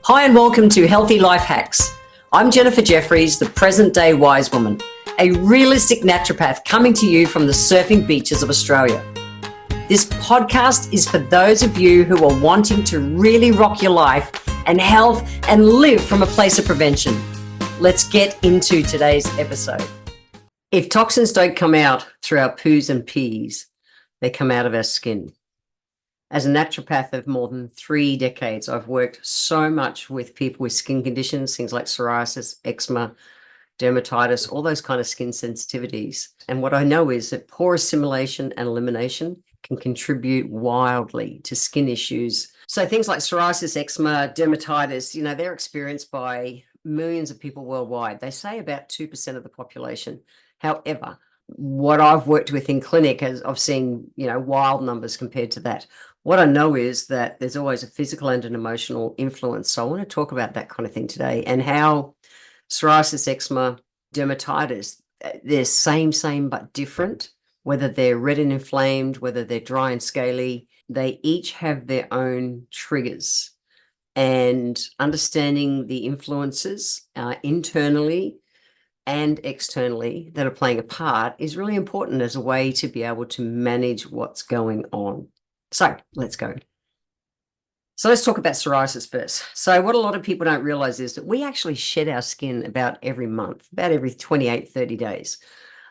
Hi and welcome to Healthy Life Hacks. I'm Jennifer Jefferies, the present-day wise woman, a realistic naturopath coming to you from the surfing beaches of Australia. This podcast is for those of you who are wanting to really rock your life and health and live from a place of prevention. Let's get into today's episode. If toxins don't come out through our poos and pees, they come out of our skin. As a naturopath of more than 3 decades, I've worked so much with people with skin conditions, things like psoriasis, eczema, dermatitis, all those kind of skin sensitivities. And what I know is that poor assimilation and elimination can contribute wildly to skin issues. So things like psoriasis, eczema, dermatitis, they're experienced by millions of people worldwide. They say about 2% of the population. However, what I've worked with in clinic, I've seen, wild numbers compared to that. What I know is that there's always a physical and an emotional influence. So I want to talk about that kind of thing today and how psoriasis, eczema, dermatitis, they're same, but different, whether they're red and inflamed, whether they're dry and scaly, they each have their own triggers. And understanding the influences internally and externally that are playing a part is really important as a way to be able to manage what's going on. So let's go. So let's talk about psoriasis first. So what a lot of people don't realize is that we actually shed our skin about every month, about every 28, 30 days.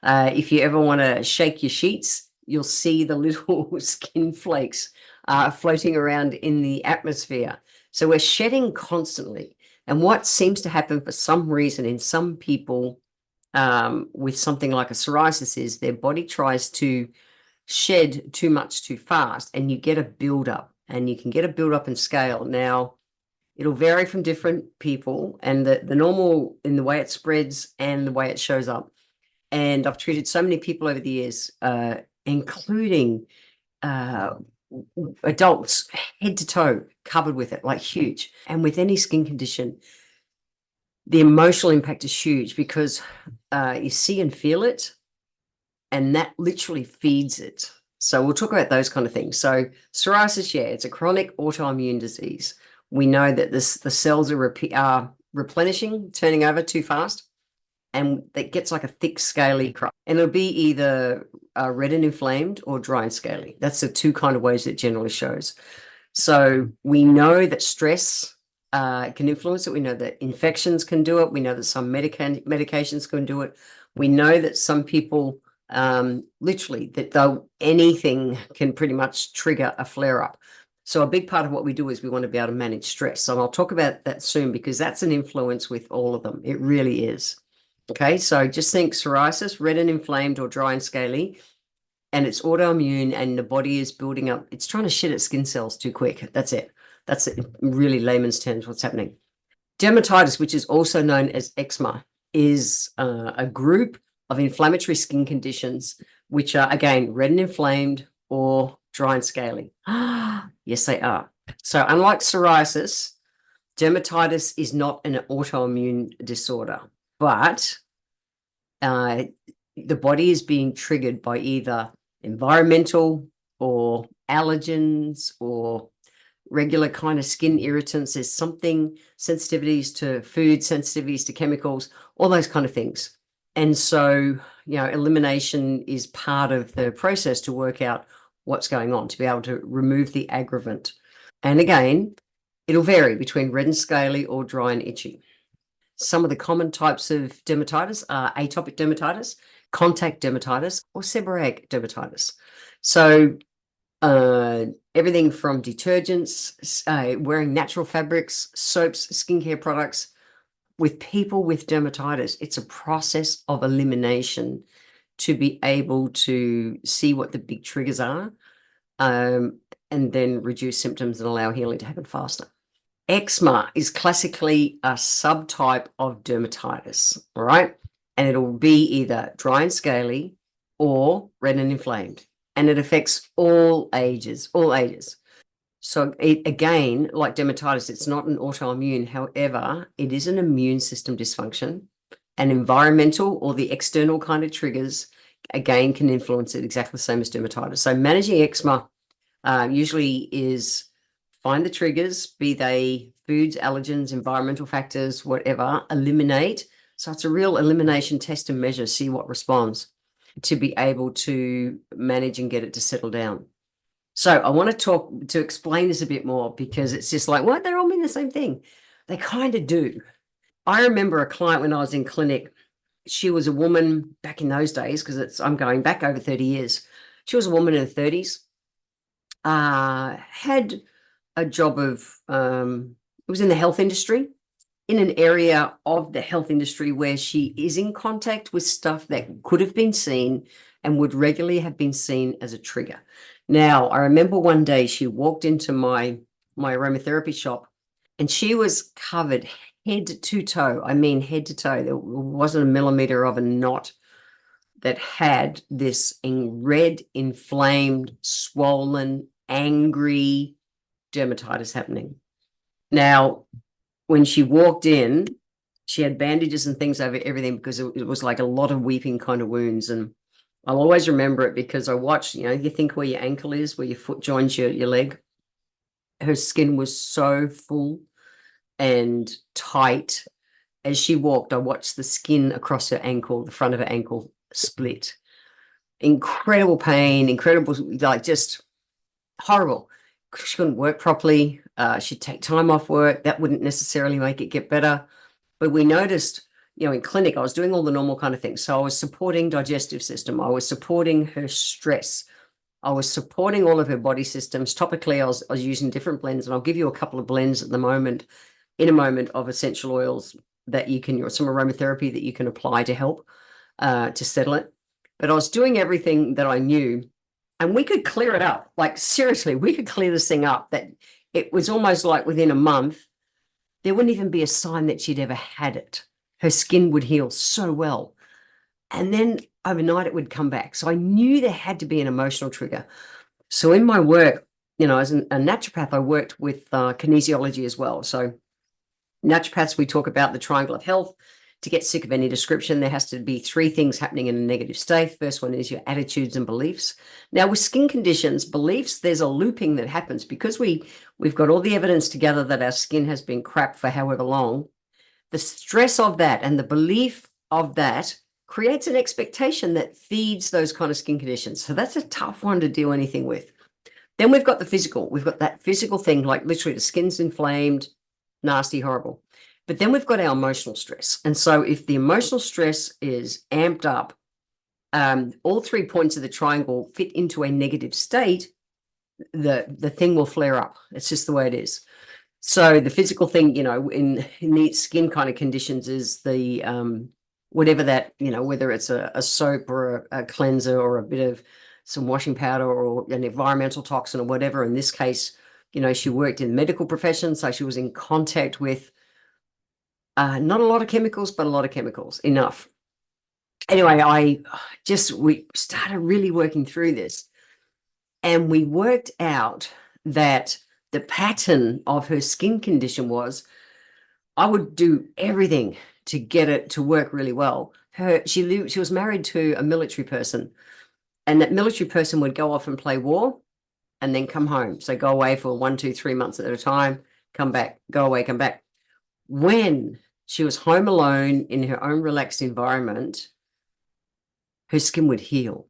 If you ever want to shake your sheets, you'll see the little skin flakes floating around in the atmosphere. So we're shedding constantly. And what seems to happen for some reason in some people with something like a psoriasis is their body tries to shed too much too fast, and you get a buildup, and you can get a buildup in scale. Now, it'll vary from different people, and the normal in the way it spreads and the way it shows up. And I've treated so many people over the years, including adults, head to toe, covered with it, like huge. And with any skin condition, the emotional impact is huge because you see and feel it, and that literally feeds it. So we'll talk about those kind of things. So psoriasis, it's a chronic autoimmune disease. We know that the cells are replenishing, turning over too fast, and it gets like a thick, scaly crust. And it'll be either red and inflamed or dry and scaly. That's the two kind of ways it generally shows. So we know that stress can influence it. We know that infections can do it. We know that some medications can do it. We know that some people literally that though anything can pretty much trigger a flare-up. So a big part of what we do is we want to be able to manage stress. So I'll talk about that soon because that's an influence with all of them. It really is. Okay, so just think psoriasis, red and inflamed or dry and scaly, and it's autoimmune and the body is building up. It's trying to shed its skin cells too quick. That's it. That's it, in really layman's terms what's happening. Dermatitis, which is also known as eczema, is a group of inflammatory skin conditions, which are, again, red and inflamed or dry and scaly. Yes, they are. So unlike psoriasis, dermatitis is not an autoimmune disorder, but the body is being triggered by either environmental or allergens or regular kind of skin irritants. There's something, sensitivities to food, sensitivities to chemicals, all those kind of things. And so, elimination is part of the process to work out what's going on, to be able to remove the aggravant. And again, it'll vary between red and scaly or dry and itchy. Some of the common types of dermatitis are atopic dermatitis, contact dermatitis, or seborrheic dermatitis. So everything from detergents, wearing natural fabrics, soaps, skincare products. With people with dermatitis, it's a process of elimination to be able to see what the big triggers are and then reduce symptoms and allow healing to happen faster. Eczema is classically a subtype of dermatitis, all right? And it'll be either dry and scaly or red and inflamed. And it affects all ages, So again, like dermatitis, it's not an autoimmune. However, it is an immune system dysfunction, and environmental or the external kind of triggers, again, can influence it exactly the same as dermatitis. So managing eczema usually is find the triggers, be they foods, allergens, environmental factors, whatever, eliminate. So it's a real elimination test and measure, see what responds, to be able to manage and get it to settle down. So I want to explain this a bit more, because it's just like, what? They all mean the same thing. They kind of do. I remember a client when I was in clinic. She was a woman back in those days, because I'm going back over 30 years. She was a woman in her 30s, had a job of, it was in the health industry, in an area of the health industry where she is in contact with stuff that could have been seen and would regularly have been seen as a trigger. Now, I remember one day she walked into my aromatherapy shop, and she was covered head to toe. I mean, head to toe. There wasn't a millimeter of a knot that had this red, inflamed, swollen, angry dermatitis happening. Now, when she walked in, she had bandages and things over everything, because it was like a lot of weeping kind of wounds. And I'll always remember it, because I watched, you think where your ankle is, where your foot joins your leg. Her skin was so full and tight. As she walked, I watched the skin across her ankle, the front of her ankle, split. Incredible pain, incredible, like, just horrible. She couldn't work properly. She'd take time off work. That wouldn't necessarily make it get better. But we noticed, in clinic, I was doing all the normal kind of things. So I was supporting digestive system. I was supporting her stress. I was supporting all of her body systems. Topically, I was using different blends, and I'll give you a couple of blends at the moment, in a moment, of essential oils that you can, or some aromatherapy that you can apply to help to settle it. But I was doing everything that I knew, and we could clear it up. Like, seriously, we could clear this thing up. That it was almost like within a month, there wouldn't even be a sign that she'd ever had it. Her skin would heal so well. And then overnight it would come back. So I knew there had to be an emotional trigger. So in my work, as a naturopath, I worked with kinesiology as well. So naturopaths, we talk about the triangle of health. To get sick of any description, there has to be 3 things happening in a negative state. First one is your attitudes and beliefs. Now, with skin conditions, beliefs, there's a looping that happens, because we've got all the evidence together that our skin has been crap for however long. The stress of that and the belief of that creates an expectation that feeds those kind of skin conditions. So that's a tough one to do anything with. Then we've got the physical. We've got that physical thing, like literally the skin's inflamed, nasty, horrible. But then we've got our emotional stress. And so if the emotional stress is amped up, all 3 points of the triangle fit into a negative state, the thing will flare up. It's just the way it is. So the physical thing, in the skin kind of conditions, is the whatever that, whether it's a soap or a cleanser or a bit of some washing powder or an environmental toxin or whatever. In this case, she worked in the medical profession, so she was in contact with not a lot of chemicals, but a lot of chemicals, enough. Anyway, we started really working through this, and we worked out that the pattern of her skin condition was, I would do everything to get it to work really well. She was married to a military person, and that military person would go off and play war and then come home. So go away for 1, 2, 3 months at a time, come back, go away, come back. When she was home alone in her own relaxed environment, her skin would heal.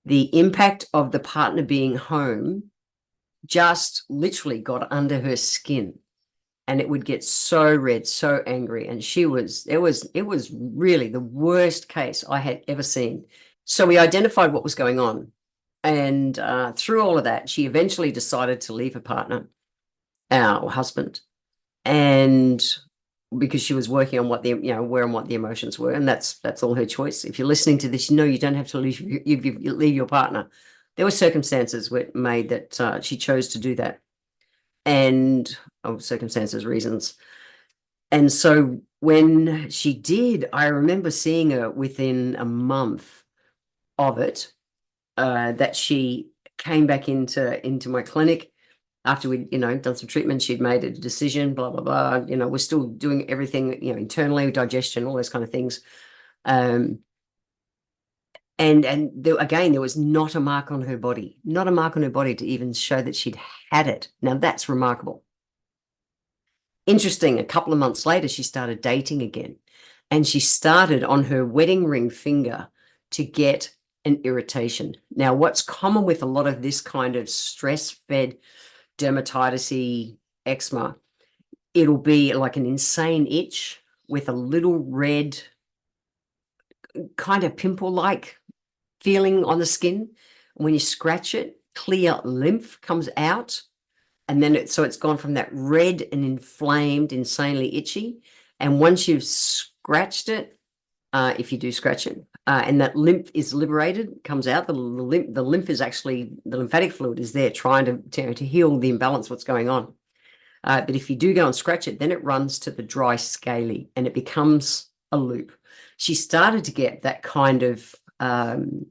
The impact of the partner being home just literally got under her skin, and it would get so red, so angry. And it was really the worst case I had ever seen. So we identified what was going on. And through all of that, she eventually decided to leave her partner, our husband. And because she was working on what where and what the emotions were, and that's all her choice. If you're listening to this, you don't have to leave your partner. There were circumstances made that she chose to do that, and circumstances, reasons. And so when she did, I remember seeing her within a month of it, that she came back into my clinic. After we'd, done some treatment, she'd made a decision, blah, blah, blah. We're still doing everything, internally, digestion, all those kind of things. And again, there was not a mark on her body to even show that she'd had it. Now, that's remarkable. Interesting, a couple of months later, she started dating again. And she started on her wedding ring finger to get an irritation. Now, what's common with a lot of this kind of stress-fed dermatitis-y eczema, it'll be like an insane itch with a little red kind of pimple-like feeling on the skin. When you scratch it, clear lymph comes out. And then it's gone from that red and inflamed, insanely itchy. And once you've scratched it, if you do scratch it, and that lymph is liberated, comes out, the lymph is actually, the lymphatic fluid is there trying to heal the imbalance, what's going on. But if you do go and scratch it, then it runs to the dry scaly and it becomes a loop. She started to get that kind of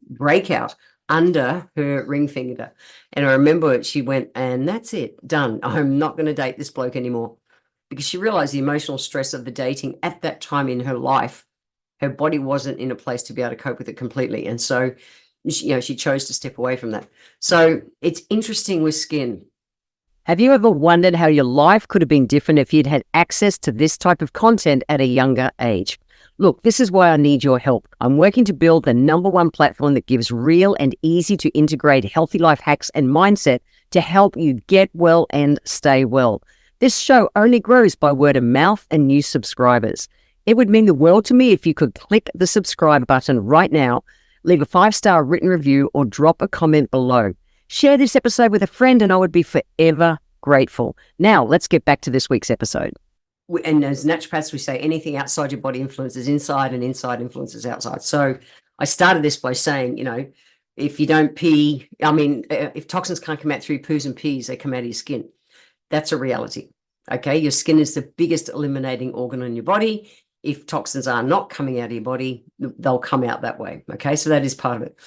breakout under her ring finger. And I remember she went, and that's it, done. I'm not going to date this bloke anymore. Because she realized the emotional stress of the dating at that time in her life, her body wasn't in a place to be able to cope with it completely. And so, she chose to step away from that. So it's interesting with skin. Have you ever wondered how your life could have been different if you'd had access to this type of content at a younger age? Look, this is why I need your help. I'm working to build the #1 platform that gives real and easy to integrate healthy life hacks and mindset to help you get well and stay well. This show only grows by word of mouth and new subscribers. It would mean the world to me if you could click the subscribe button right now, leave a 5-star written review, or drop a comment below. Share this episode with a friend and I would be forever grateful. Now, let's get back to this week's episode. And as naturopaths, we say anything outside your body influences inside and inside influences outside. So I started this by saying, if you don't pee, if toxins can't come out through poos and pees, they come out of your skin. That's a reality. Okay. Your skin is the biggest eliminating organ in your body. If toxins are not coming out of your body, they'll come out that way. Okay. So that is part of it.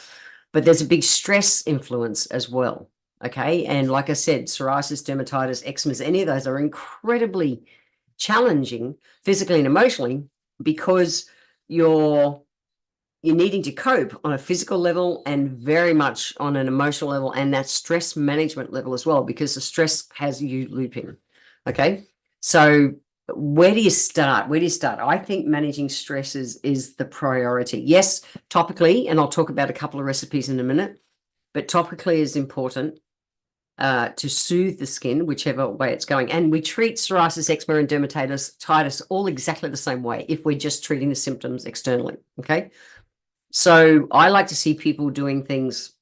But there's a big stress influence as well. Okay. And like I said, psoriasis, dermatitis, eczema, any of those are incredibly challenging physically and emotionally because you're needing to cope on a physical level and very much on an emotional level and that stress management level as well, because the stress has you looping. Okay. So where do you start? I think managing stress is the priority. Yes, topically, and I'll talk about a couple of recipes in a minute, but topically is important to soothe the skin, whichever way it's going. And we treat psoriasis, eczema, and dermatitis all exactly the same way if we're just treating the symptoms externally, okay? So I like to see people doing things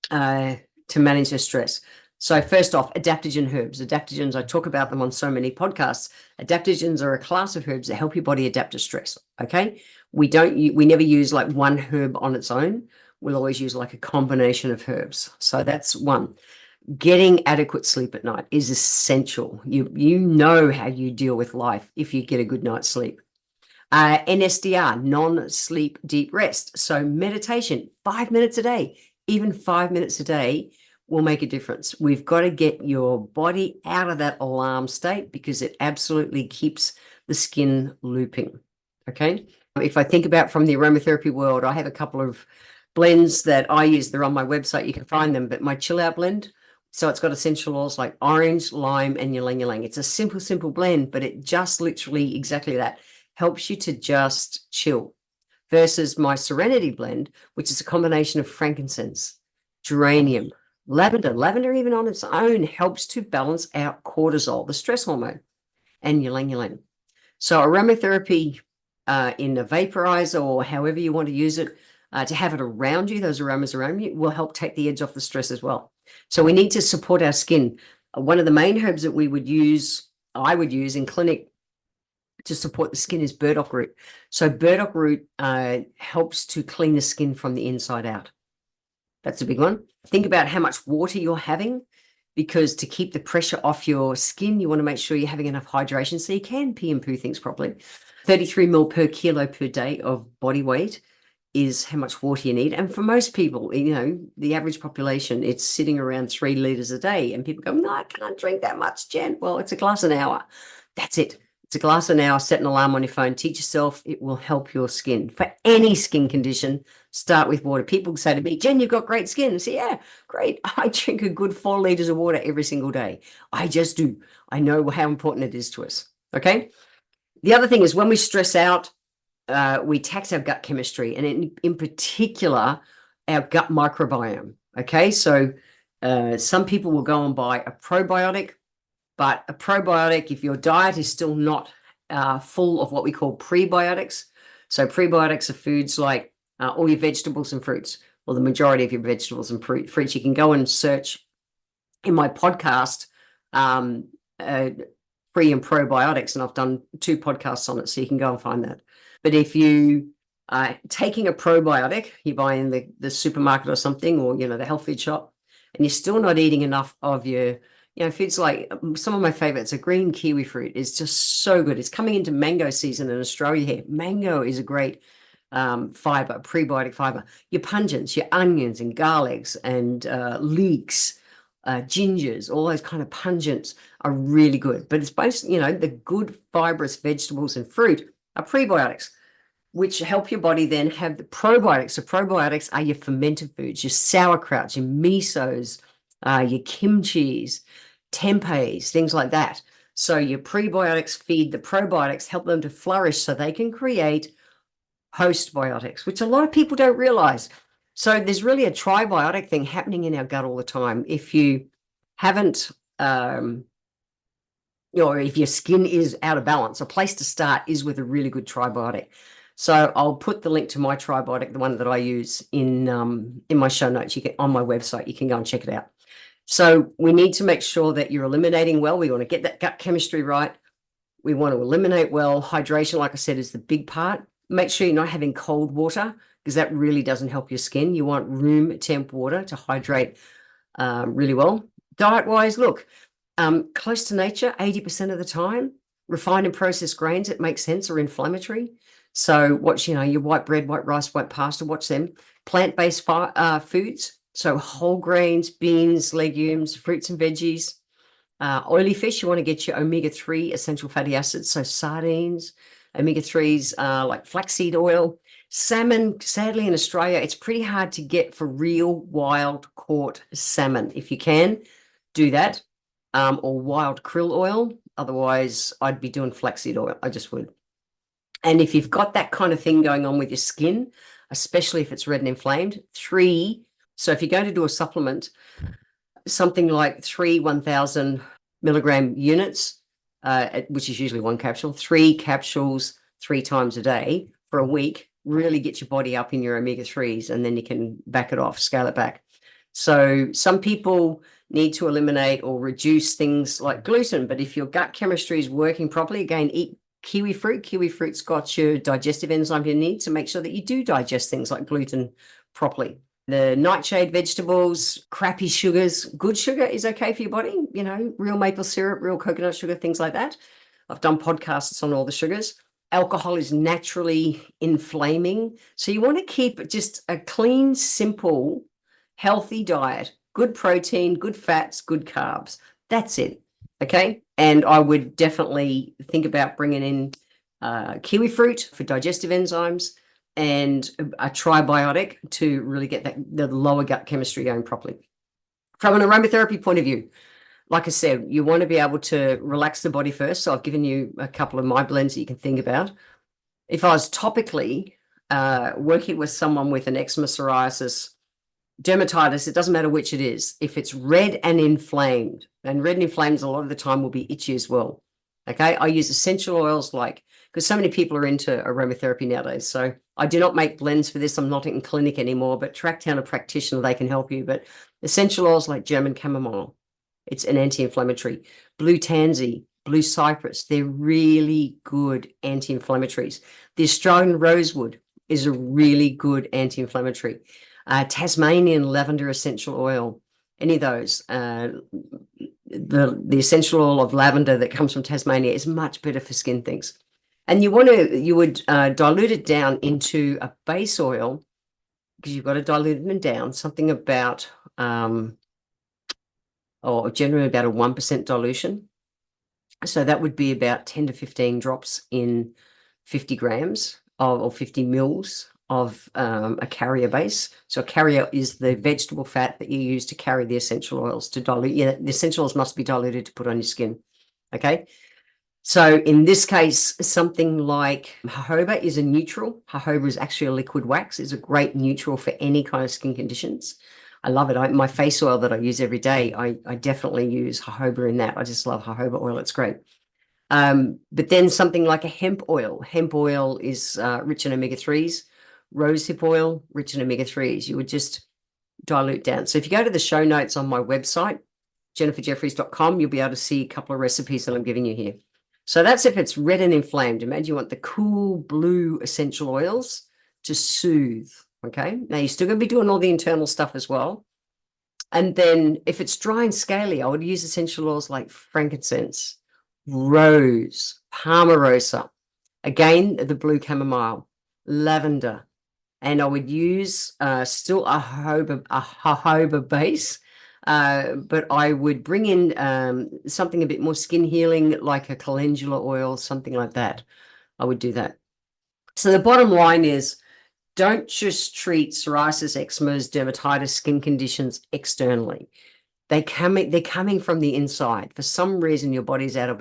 to manage their stress. So first off, adaptogen herbs. Adaptogens, I talk about them on so many podcasts. Adaptogens are a class of herbs that help your body adapt to stress, okay? We never use like one herb on its own. We'll always use like a combination of herbs. So that's one. Getting adequate sleep at night is essential. You know how you deal with life if you get a good night's sleep. NSDR, non-sleep deep rest. So meditation, 5 minutes a day, even 5 minutes a day will make a difference. We've got to get your body out of that alarm state because it absolutely keeps the skin looping. Okay. If I think about from the aromatherapy world, I have a couple of blends that I use. They're on my website. You can find them, but my chill out blend. So it's got essential oils like orange, lime, and ylang ylang. It's a simple blend, but it just literally exactly that helps you to just chill. Versus my Serenity blend, which is a combination of frankincense, geranium, lavender. Lavender even on its own helps to balance out cortisol, the stress hormone, and ylang ylang. So aromatherapy in a vaporizer or however you want to use it, to have it around you, those aromas around you, will help take the edge off the stress as well. So we need to support our skin. One of the main herbs that I would use in clinic to support the skin is burdock root. So burdock root helps to clean the skin from the inside out. That's a big one. Think about how much water you're having, because to keep the pressure off your skin, you want to make sure you're having enough hydration so you can pee and poo things properly. 33 ml per kilo per day of body weight is how much water you need. And for most people, the average population, it's sitting around 3 liters a day. And people go, no, I can't drink that much, Jen. Well, it's a glass an hour. That's it. It's a glass an hour, set an alarm on your phone, teach yourself, it will help your skin. For any skin condition, start with water. People say to me, Jen, you've got great skin. I say, yeah, great. I drink a good 4 liters of water every single day. I just do. I know how important it is to us. Okay. The other thing is when we stress out, we tax our gut chemistry, and in particular, our gut microbiome. Okay. So some people will go and buy a probiotic, but a probiotic, if your diet is still not full of what we call prebiotics. So prebiotics are foods like all your vegetables and fruits, or the majority of your vegetables and fruits. You can go and search in my podcast, pre and probiotics, and I've done 2 podcasts on it, so you can go and find that. But if you taking a probiotic, you buy in the supermarket or something, or the health food shop, and you're still not eating enough of your foods, like some of my favorites, a green kiwi fruit is just so good. It's coming into mango season in Australia here. Mango is a great fiber, prebiotic fiber. Your pungents, your onions and garlics and leeks, gingers, all those kind of pungents are really good. But it's basically, the good fibrous vegetables and fruit are prebiotics, which help your body then have the probiotics. So probiotics are your fermented foods, your sauerkrauts, your misos, your kimchis, tempehs, things like that. So your prebiotics feed the probiotics, help them to flourish so they can create postbiotics, which a lot of people don't realize. So there's really a tribiotic thing happening in our gut all the time. If you haven't, or if your skin is out of balance, a place to start is with a really good tribiotic. So I'll put the link to my tribiotic, the one that I use, in my show notes. You can on my website. You can go and check it out. So we need to make sure that you're eliminating well. We want to get that gut chemistry right. We want to eliminate well. Hydration, like I said, is the big part. Make sure you're not having cold water, because that really doesn't help your skin. You want room temp water to hydrate really well. Diet-wise, look, close to nature 80% of the time. Refined and processed grains, it makes sense, are inflammatory. So watch, your white bread, white rice, white pasta, watch them. Plant-based foods, so whole grains, beans, legumes, fruits and veggies. Oily fish, you want to get your omega-3 essential fatty acids, so sardines, omega-3s like flaxseed oil. Salmon, sadly in Australia, it's pretty hard to get for real wild caught salmon. If you can, do that, or wild krill oil. Otherwise, I'd be doing flaxseed oil. I just would. And if you've got that kind of thing going on with your skin, especially if it's red and inflamed, 3. So if you're going to do a supplement, something like 3 1,000 milligram units, which is usually 1 capsule, 3 capsules 3 times a day for a week, really get your body up in your omega-3s, and then you can back it off, scale it back. So some people need to eliminate or reduce things like gluten, but if your gut chemistry is working properly, again, eat kiwi fruit. Kiwi fruit's got your digestive enzyme you need to make sure that you do digest things like gluten properly. The nightshade vegetables, crappy sugars, good sugar is okay for your body, real maple syrup, real coconut sugar, things like that. I've done podcasts on all the sugars. Alcohol is naturally inflaming. So you want to keep just a clean, simple, healthy diet, good protein, good fats, good carbs. That's it. Okay. And I would definitely think about bringing in kiwi fruit for digestive enzymes and a tribiotic to really get the lower gut chemistry going properly. From an aromatherapy point of view, like I said, you want to be able to relax the body first. So I've given you a couple of my blends that you can think about. If I was topically working with someone with an eczema, psoriasis, dermatitis, it doesn't matter which it is. If it's red and inflamed, and red and inflamed a lot of the time will be itchy as well. Okay, I use essential oils because so many people are into aromatherapy nowadays. So I do not make blends for this. I'm not in clinic anymore, but track down a practitioner, they can help you. But essential oils like German chamomile, it's an anti-inflammatory. Blue tansy, blue cypress, they're really good anti-inflammatories. The Australian rosewood is a really good anti-inflammatory. Tasmanian lavender essential oil, any of those. The essential oil of lavender that comes from Tasmania is much better for skin things. And you would dilute it down into a base oil, because you've got to dilute them down, something about, or generally about a 1% dilution. So that would be about 10 to 15 drops in 50 grams or 50 mils of a carrier base. So a carrier is the vegetable fat that you use to carry the essential oils to dilute. Yeah, the essential oils must be diluted to put on your skin. Okay. So in this case, something like jojoba is a neutral. Jojoba is actually a liquid wax. It's a great neutral for any kind of skin conditions. I love it. My face oil that I use every day, I definitely use jojoba in that. I just love jojoba oil. It's great. But then something like a hemp oil. Hemp oil is rich in omega-3s. Rosehip oil, rich in omega-3s. You would just dilute down. So if you go to the show notes on my website, jenniferjefferies.com, you'll be able to see a couple of recipes that I'm giving you here. So that's if it's red and inflamed. Imagine you want the cool blue essential oils to soothe. Okay. Now you're still going to be doing all the internal stuff as well. And then if it's dry and scaly, I would use essential oils like frankincense, rose, palmarosa, again, the blue chamomile, lavender. And I would use still a jojoba base, but I would bring in something a bit more skin healing, like a calendula oil, something like that. I would do that. So the bottom line is, don't just treat psoriasis, eczema, dermatitis, skin conditions externally. They're coming from the inside. For some reason, your body's out of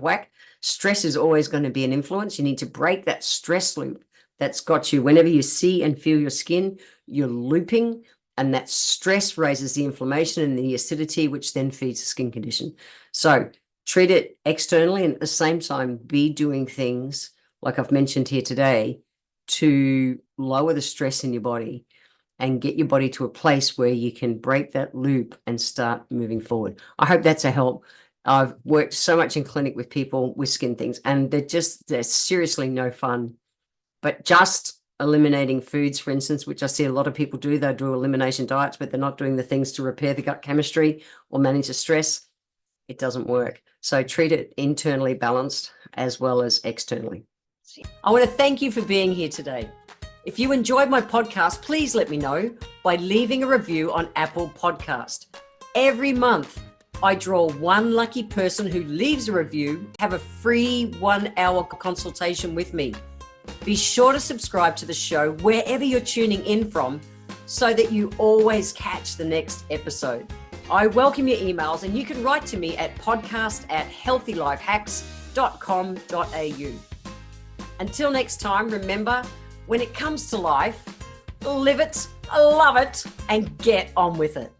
whack. Stress is always going to be an influence. You need to break that stress loop that's got you. Whenever you see and feel your skin, you're looping, and that stress raises the inflammation and the acidity, which then feeds the skin condition. So treat it externally, and at the same time, be doing things like I've mentioned here today to lower the stress in your body and get your body to a place where you can break that loop and start moving forward. I hope that's a help. I've worked so much in clinic with people with skin things, and they're seriously no fun. But just eliminating foods, for instance, which I see a lot of people do, they do elimination diets, but they're not doing the things to repair the gut chemistry or manage the stress. It doesn't work. So treat it internally balanced as well as externally. I want to thank you for being here today. If you enjoyed my podcast, please let me know by leaving a review on Apple Podcast. Every month, I draw one lucky person who leaves a review, have a free 1-hour consultation with me. Be sure to subscribe to the show wherever you're tuning in from so that you always catch the next episode. I welcome your emails, and you can write to me at podcast@healthylifehacks.com.au. Until next time, remember, when it comes to life, live it, love it, and get on with it.